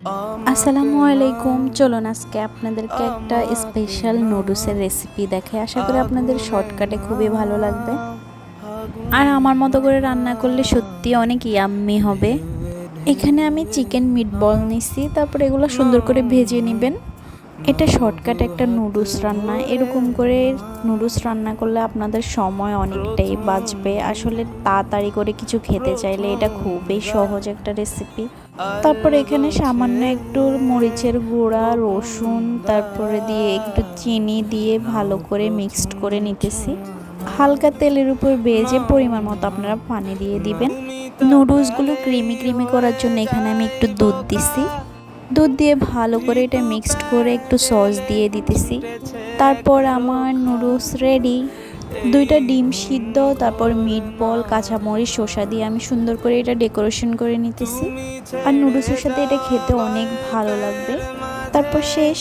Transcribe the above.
আসসালামু আলাইকুম। চলুন আজকে আপনাদেরকে একটা স্পেশাল নুডলসের রেসিপি দেখাই। আশা করি আপনাদের শর্টকাটে খুবই ভালো লাগবে, আর আমার মতো করে রান্না করলে সত্যি অনেক ইয়াম্মি হবে। এখানে আমি চিকেন মিটবল নিছি, তারপরে এগুলো সুন্দর করে ভেজে নেবেন। এটা শর্টকাট একটা নুডলস রান্না। এরকম করে নুডলস রান্না করলে আপনাদের সময় অনেকটাই বাঁচবে। আসলে তাড়াতাড়ি করে কিছু খেতে চাইলে এটা খুবই সহজ একটা রেসিপি। তারপরে এখানে সামান্য একটু মরিচের গুঁড়া, রসুন, তারপরে দিয়ে একটু চিনি দিয়ে ভালো করে মিক্সড করে নিতেছি। হালকা তেলের উপর ভেজে পরিমাণ মতো আপনারা পানি দিয়ে দিবেন। নুডলসগুলো ক্রিমি ক্রিমি করার জন্য এখানে আমি একটু দুধ দিছি। দুধ দিয়ে ভালো করে এটা মিক্সড করে একটু সস দিয়ে দিতেছি। তারপর আমার নুডলস রেডি। দুইটা ডিম সিদ্ধ, তারপর মিটবল, কাঁচামরিচ, শসা দিয়ে আমি সুন্দর করে এটা ডেকোরেশন করে নিতেছি। আর নুডলসের সাথে এটা খেতে অনেক ভালো লাগবে। তারপর শেষ।